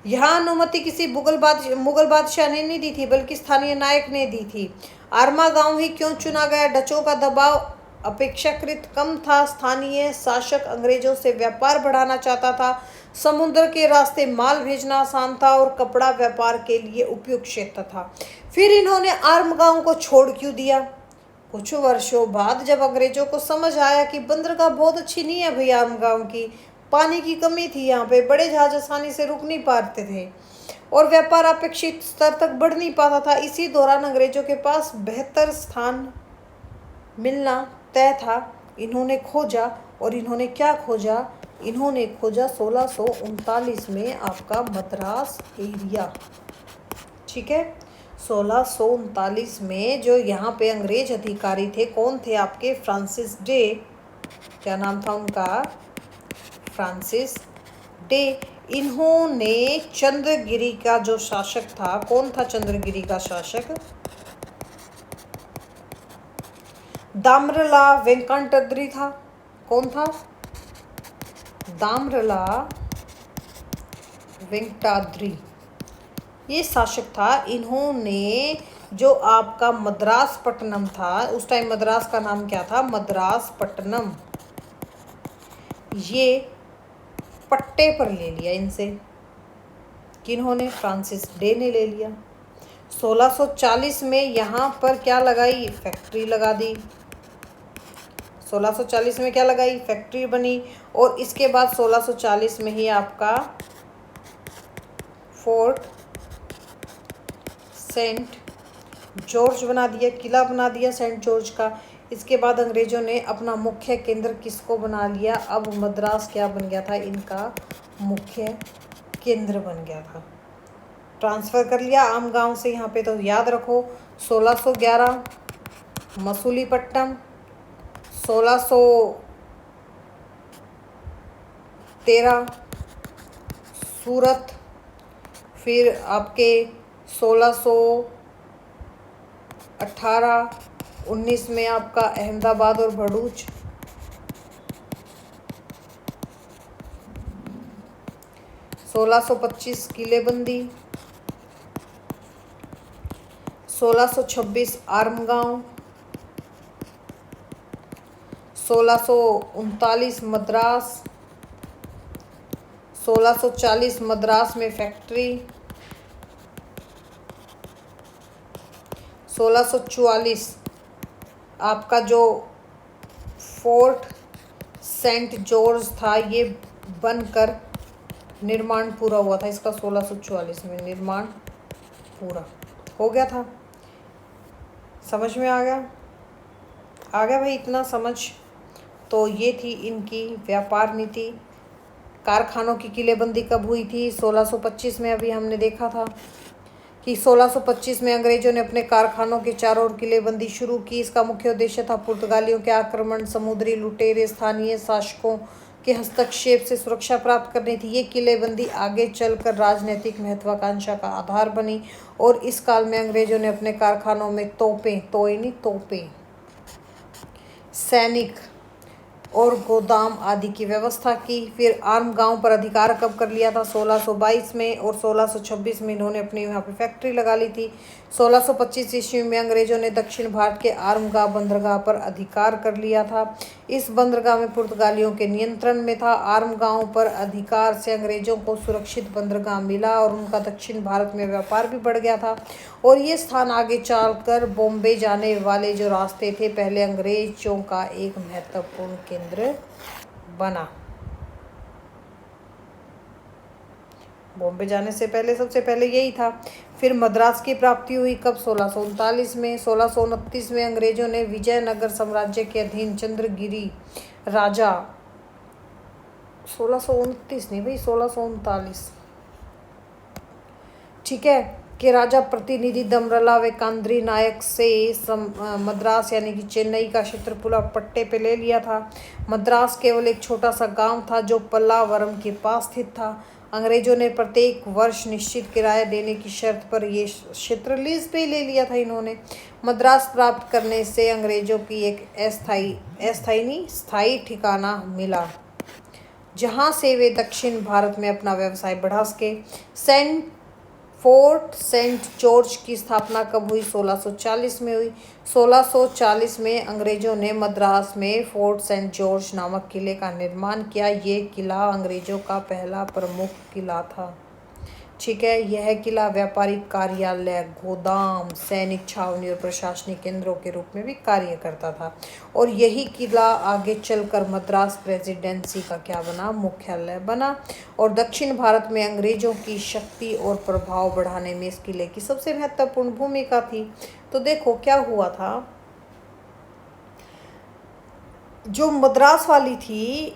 यहाँ अनुमति किसी मुगल बादशाह ने नहीं दी थी, बल्कि स्थानीय नायक ने दी थी। आरमा गांव ही क्यों चुना गया, डचों का दबाव अपेक्षाकृत कम था, स्थानीय शासक अंग्रेजों से व्यापार बढ़ाना चाहता था, समुद्र के रास्ते माल भेजना आसान था और कपड़ा व्यापार के लिए उपयुक्त क्षेत्र था। फिर इन्होंने आर्म गांव को छोड़ क्यों दिया। कुछ वर्षों बाद जब अंग्रेजों को समझ आया कि बंदरगाह बहुत अच्छी नहीं है भैया, आर्म गांव की पानी की कमी थी, यहाँ पे बड़े जहाज आसानी से रुक नहीं पाते थे और व्यापार अपेक्षित स्तर तक बढ़ नहीं पाता था। इसी दौरान अंग्रेजों के पास बेहतर स्थान मिलना तय था। इन्होंने खोजा, और इन्होंने क्या खोजा, इन्होंने खोजा 1639 में आपका मद्रास एरिया। ठीक है, 1639 में जो यहाँ पे अंग्रेज अधिकारी थे, कौन थे आपके, फ्रांसिस डे, क्या नाम था उनका, फ्रांसिस डे। इन्होंने चंद्रगिरी का जो शासक था, कौन था चंद्रगिरी का शासक, दामरला वेंकटाद्रि था। कौन था, दामरला वेंकटाद्रि, ये शासक था। इन्होंने जो आपका मद्रास पट्टनम था, उस टाइम मद्रास का नाम क्या था, मद्रास पट्टनम, ये पट्टे पर ले लिया इनसे। किन्होंने, फ्रांसिस डे ने ले लिया। 1640 में यहाँ पर क्या लगाई, फैक्ट्री लगा दी। 1640 में क्या लगाई, फैक्ट्री बनी। और इसके बाद 1640 में ही आपका फोर्ट सेंट जॉर्ज बना दिया, किला बना दिया सेंट जॉर्ज का। इसके बाद अंग्रेजों ने अपना मुख्य केंद्र किसको बना लिया, अब मद्रास क्या बन गया था, इनका मुख्य केंद्र बन गया था। ट्रांसफ़र कर लिया आम गांव से यहाँ पे। तो याद रखो 1611 मसूलीपट्टनम, 1613 सूरत, फिर आपके 1618 19 में आपका अहमदाबाद और भरूच, 1625 किलेबंदी, 1626 आर्मगांव, 1639 मद्रास, 1640 मद्रास में फैक्ट्री, 1644 आपका जो फोर्ट सेंट जॉर्ज था ये बनकर निर्माण पूरा हुआ था इसका। 1644 में निर्माण पूरा हो गया था। समझ में आ गया। आ गया भाई इतना समझ। तो ये थी इनकी व्यापार नीति। कारखानों की किलेबंदी कब हुई थी? 1625 में। अभी हमने देखा था कि 1625 में अंग्रेजों ने अपने कारखानों के चारों ओर किलेबंदी शुरू की। इसका मुख्य उद्देश्य था पुर्तगालियों के आक्रमण, समुद्री लुटेरे, स्थानीय शासकों के हस्तक्षेप से सुरक्षा प्राप्त करनी थी। ये किलेबंदी आगे चलकर राजनीतिक महत्वाकांक्षा का आधार बनी और इस काल में अंग्रेजों ने अपने कारखानों में तोपें, सैनिक और गोदाम आदि की व्यवस्था की। फिर आर्म गांव पर अधिकार कब कर लिया था? 1622 में। और 1626 में इन्होंने अपनी यहाँ पे फैक्ट्री लगा ली थी। 1625 ईस्वी में अंग्रेजों ने दक्षिण भारत के आर्मगाह बंदरगाह पर अधिकार कर लिया था। इस बंदरगाह में पुर्तगालियों के नियंत्रण में था। आर्मगाहों पर अधिकार से अंग्रेजों को सुरक्षित बंदरगाह मिला और उनका दक्षिण भारत में व्यापार भी बढ़ गया था। और ये स्थान आगे चलकर बॉम्बे जाने वाले जो रास्ते थे, पहले अंग्रेजों का एक महत्वपूर्ण केंद्र बना। बॉम्बे जाने से पहले सबसे पहले यही था। फिर मद्रास की प्राप्ति हुई कब? 1639 में। 1629 में अंग्रेजों ने विजयनगर साम्राज्य के अधीन चंद्रगिरी राजा 1629 नहीं भाई 1639 ठीक है कि राजा प्रतिनिधि दमरला व कांद्री नायक से मद्रास यानी कि चेन्नई का क्षेत्र पूरा पट्टे पे ले लिया था। मद्रास केवल एक छोटा सा गांव था जो पल्लावरम के पास स्थित था। अंग्रेजों ने प्रत्येक वर्ष निश्चित किराया देने की शर्त पर ये क्षेत्र लीज पे ले लिया था इन्होंने। मद्रास प्राप्त करने से अंग्रेजों की एक स्थायी ठिकाना मिला जहां से वे दक्षिण भारत में अपना व्यवसाय बढ़ा सके। फोर्ट सेंट जॉर्ज की स्थापना कब हुई? 1640 में हुई। 1640 में अंग्रेजों ने मद्रास में फोर्ट सेंट जॉर्ज नामक किले का निर्माण किया। ये किला अंग्रेजों का पहला प्रमुख किला था। ठीक है, यह किला व्यापारिक कार्यालय, गोदाम, सैनिक छावनी और प्रशासनिक केंद्रों के रूप में भी कार्य करता था। और यही किला आगे चलकर मद्रास प्रेसिडेंसी का क्या बना? मुख्यालय बना। और दक्षिण भारत में अंग्रेजों की शक्ति और प्रभाव बढ़ाने में इस किले की सबसे महत्वपूर्ण भूमिका थी। तो देखो क्या हुआ था, जो मद्रास वाली थी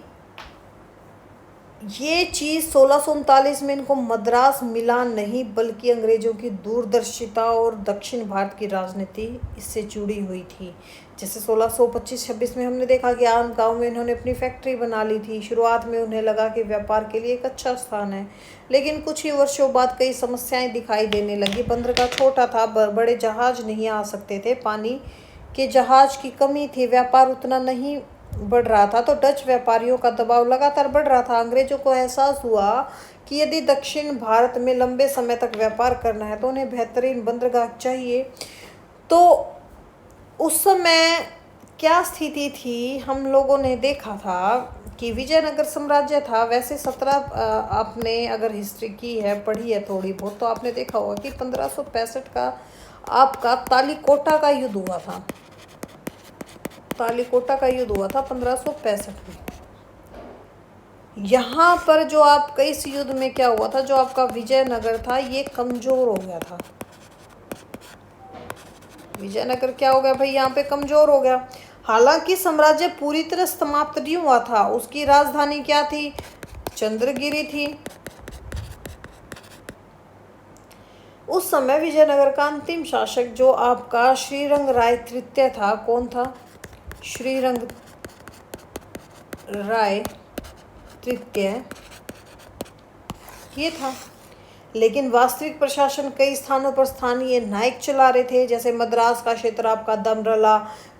ये चीज़ 1639 में इनको मद्रास मिला नहीं, बल्कि अंग्रेजों की दूरदर्शिता और दक्षिण भारत की राजनीति इससे जुड़ी हुई थी। जैसे 1625-26 में हमने देखा कि आम गांव में इन्होंने अपनी फैक्ट्री बना ली थी। शुरुआत में उन्हें लगा कि व्यापार के लिए एक अच्छा स्थान है, लेकिन कुछ ही वर्षों बाद कई समस्याएं दिखाई देने लगी। बंदरगाह छोटा था, बड़े जहाज नहीं आ सकते थे, पानी के जहाज की कमी थी, व्यापार उतना नहीं बढ़ रहा था। तो डच व्यापारियों का दबाव लगातार बढ़ रहा था। अंग्रेजों को एहसास हुआ कि यदि दक्षिण भारत में लंबे समय तक व्यापार करना है तो उन्हें बेहतरीन बंदरगाह चाहिए। तो उस समय क्या स्थिति थी, हम लोगों ने देखा था कि विजयनगर साम्राज्य था। वैसे 17 आपने अगर हिस्ट्री की है, पढ़ी है थोड़ी बहुत, तो आपने देखा होगा कि 1565 का आपका तालीकोटा का युद्ध हुआ था। तालीकोटा का युद्ध हुआ था 1565 में। यहाँ पर जो आपका इस युद्ध में क्या हुआ था, जो आपका विजयनगर था ये कमजोर हो गया था। विजयनगर क्या हो गया भाई, यहाँ पे कमजोर हो गया। हालांकि साम्राज्य पूरी तरह समाप्त नहीं हुआ था। उसकी राजधानी क्या थी? चंद्रगिरी थी। उस समय विजयनगर का अंतिम शासक जो आपका श्रीरंग राय तृतीय था, कौन था? श्रीरंग राय तृतीय ये था। लेकिन वास्तविक प्रशासन कई स्थानों पर स्थानीय नायक चला रहे थे। जैसे मद्रास का क्षेत्र आपका दमरला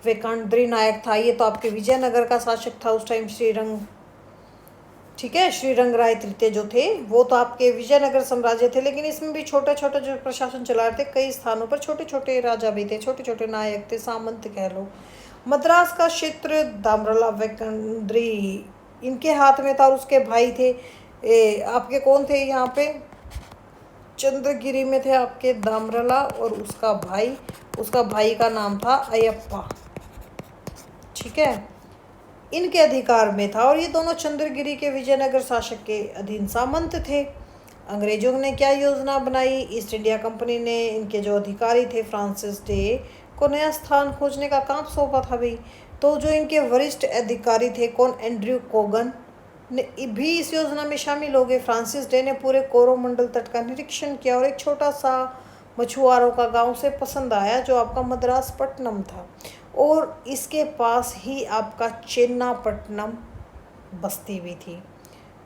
व कांद्री नायक था, ये तो आपके विजयनगर का शासक था उस टाइम श्रीरंग। ठीक है, श्रीरंग राय तृतीय जो थे वो तो आपके विजयनगर साम्राज्य थे, लेकिन इसमें भी छोटे छोटे जो प्रशासन चला रहे थे, कई स्थानों पर छोटे छोटे राजा भी थे, छोटे छोटे नायक थे, सामंत कह लो। मद्रास का क्षेत्र दामरला व कांद्री इनके हाथ में था और उसके भाई थे आपके कौन थे यहाँ पे? चंद्रगिरी में थे आपके दामरला और उसका भाई का नाम था अयप्पा। ठीक है, इनके अधिकार में था और ये दोनों चंद्रगिरी के विजयनगर शासक के अधीन सामंत थे। अंग्रेजों ने क्या योजना बनाई? ईस्ट इंडिया कंपनी ने इनके जो अधिकारी थे फ्रांसिस डे को नया स्थान खोजने का काम सौंपा था भाई। तो जो इनके वरिष्ठ अधिकारी थे कौन, एंड्रयू कोगन ने भी इस योजना में शामिल हो गए। फ्रांसिस डे ने पूरे कोरोमंडल तट का निरीक्षण किया और एक छोटा सा मछुआरों का गांव से पसंद आया जो आपका मद्रास पट्टनम था, और इसके पास ही आपका चेन्नापट्टनम बस्ती भी थी।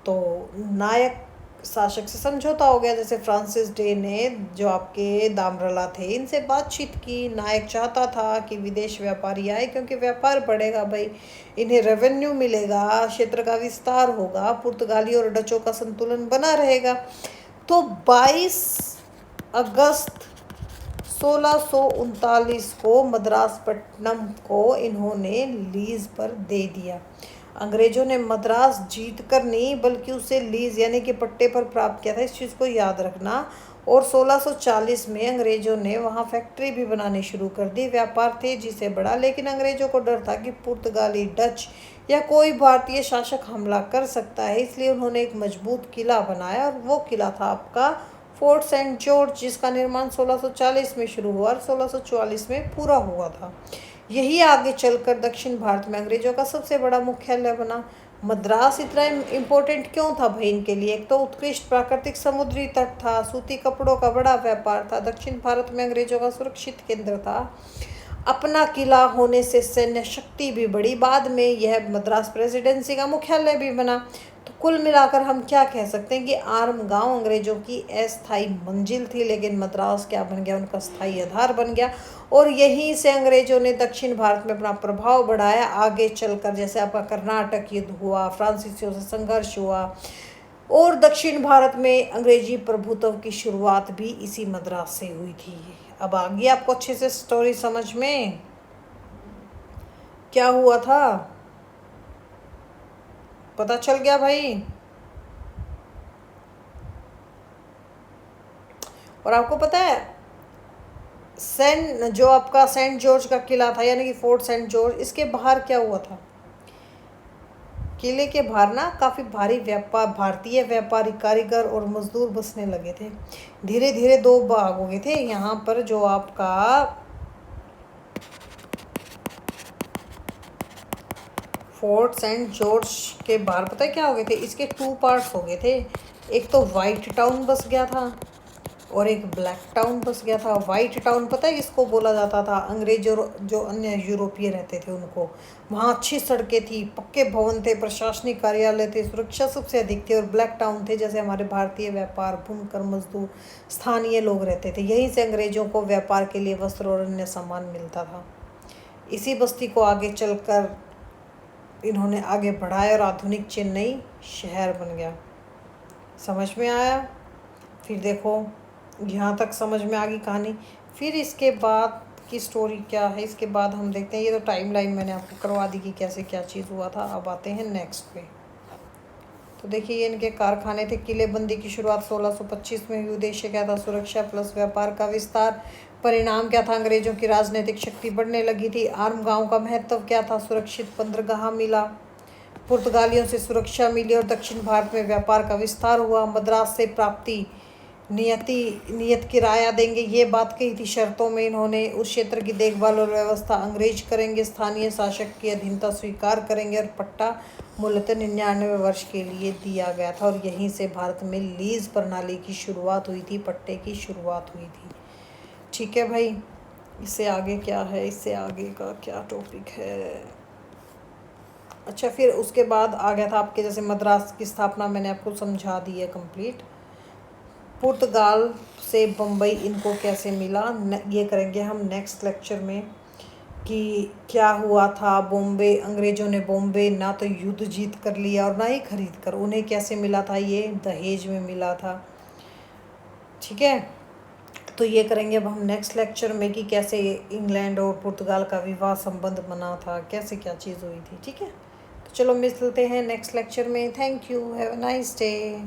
तो नायक शासक से समझौता हो गया। जैसे फ्रांसिस डे ने जो आपके दामरला थे इनसे बातचीत की। नायक चाहता था कि विदेश व्यापारी आए क्योंकि व्यापार बढ़ेगा भाई, इन्हें रेवेन्यू मिलेगा, क्षेत्र का विस्तार होगा, पुर्तगाली और डचों का संतुलन बना रहेगा। तो 22 अगस्त 1639 को मद्रास पट्टनम को इन्होंने लीज पर दे दिया। अंग्रेजों ने मद्रास जीत कर नहीं बल्कि उसे लीज यानी कि पट्टे पर प्राप्त किया था, इस चीज़ को याद रखना। और 1640 में अंग्रेजों ने वहाँ फैक्ट्री भी बनानी शुरू कर दी। व्यापार तेजी से बढ़ा, लेकिन अंग्रेजों को डर था कि पुर्तगाली, डच या कोई भारतीय शासक हमला कर सकता है, इसलिए उन्होंने एक मजबूत किला बनाया और वो किला था आपका फोर्ट सेंट जॉर्ज, जिसका निर्माण 1640 में शुरू हुआ और 1644 में पूरा हुआ था। यही आगे चलकर दक्षिण भारत में अंग्रेजों का सबसे बड़ा मुख्यालय बना। मद्रास इतना इम्पोर्टेंट क्यों था भाई इनके लिए? एक तो उत्कृष्ट प्राकृतिक समुद्री तट था, सूती कपड़ों का बड़ा व्यापार था, दक्षिण भारत में अंग्रेजों का सुरक्षित केंद्र था, अपना किला होने से सैन्य शक्ति भी बढ़ी। बाद में यह मद्रास प्रेसिडेंसी का मुख्यालय भी बना। तो कुल मिलाकर हम क्या कह सकते हैं कि आर्म गांव अंग्रेजों की अस्थायी मंजिल थी, लेकिन मद्रास क्या बन गया, उनका स्थायी आधार बन गया। और यहीं से अंग्रेजों ने दक्षिण भारत में अपना प्रभाव बढ़ाया। आगे चलकर जैसे आपका कर्नाटक युद्ध हुआ, फ्रांसीसियों से संघर्ष हुआ, और दक्षिण भारत में अंग्रेजी प्रभुत्व की शुरुआत भी इसी मद्रास से हुई थी। अब आ गई आपको अच्छे से स्टोरी समझ में, क्या हुआ था पता चल गया भाई। और आपको पता है जो आपका सेंट जॉर्ज का किला था यानी कि फोर्ट सेंट जॉर्ज, इसके बाहर क्या हुआ था? किले के बाहर ना काफ़ी भारी व्यापार, भारतीय व्यापारी, कारीगर और मजदूर बसने लगे थे। धीरे धीरे दो भाग हो गए थे। यहाँ पर जो आपका फोर्ट सेंट जॉर्ज के बाहर पता है क्या हो गए थे? इसके 2 पार्ट्स हो गए थे। एक तो वाइट टाउन बस गया था और एक ब्लैक टाउन बस गया था। वाइट टाउन पता है किसको बोला जाता था? अंग्रेज और जो अन्य यूरोपीय रहते थे उनको। वहाँ अच्छी सड़कें थी, पक्के भवन थे, प्रशासनिक कार्यालय थे, सुरक्षा सबसे अधिक थी। और ब्लैक टाउन थे जैसे हमारे भारतीय व्यापार, बुनकर, मजदूर, स्थानीय लोग रहते थे। यहीं से अंग्रेजों को व्यापार के लिए वस्त्र और अन्य सामान मिलता था। इसी बस्ती को आगे चलकर इन्होंने आगे बढ़ाया और आधुनिक चेन्नई शहर बन गया। समझ में आया? फिर देखो यहाँ तक समझ में आ गई कहानी। फिर इसके बाद की स्टोरी क्या है, इसके बाद हम देखते हैं। ये तो टाइम लाइन मैंने आपको करवा दी कि कैसे क्या चीज़ हुआ था। अब आते हैं नेक्स्ट पे। तो देखिए ये इनके कारखाने थे। किलेबंदी की शुरुआत 1625 में हुई। उद्देश्य क्या था? सुरक्षा प्लस व्यापार का विस्तार। परिणाम क्या था? अंग्रेजों की राजनीतिक शक्ति बढ़ने लगी थी। आर्म गांव का महत्व क्या था? सुरक्षित बंदरगाह मिला, पुर्तगालियों से सुरक्षा मिली और दक्षिण भारत में व्यापार का विस्तार हुआ। मद्रास से प्राप्ति नियत किराया देंगे, ये बात कही थी शर्तों में। इन्होंने उस क्षेत्र की देखभाल और व्यवस्था अंग्रेज करेंगे, स्थानीय शासक की अधीनता स्वीकार करेंगे और पट्टा मूलतः 99 वर्ष के लिए दिया गया था। और यहीं से भारत में लीज प्रणाली की शुरुआत हुई थी, पट्टे की शुरुआत हुई थी। ठीक है भाई, इससे आगे क्या है, इससे आगे का क्या टॉपिक है? अच्छा, फिर उसके बाद आ गया था आपके जैसे मद्रास की स्थापना मैंने आपको समझा दी है कंप्लीट। पुर्तगाल से बम्बई इनको कैसे मिला, ये करेंगे हम नेक्स्ट लेक्चर में कि क्या हुआ था। बॉम्बे, अंग्रेज़ों ने बॉम्बे ना तो युद्ध जीत कर लिया और ना ही खरीद कर, उन्हें कैसे मिला था? ये दहेज में मिला था। ठीक है, तो ये करेंगे अब हम नेक्स्ट लेक्चर में कि कैसे इंग्लैंड और पुर्तगाल का विवाह संबंध बना था, कैसे क्या चीज़ हुई थी। ठीक है, तो चलो मिलते हैं नेक्स्ट लेक्चर में। Thank you, have a nice day.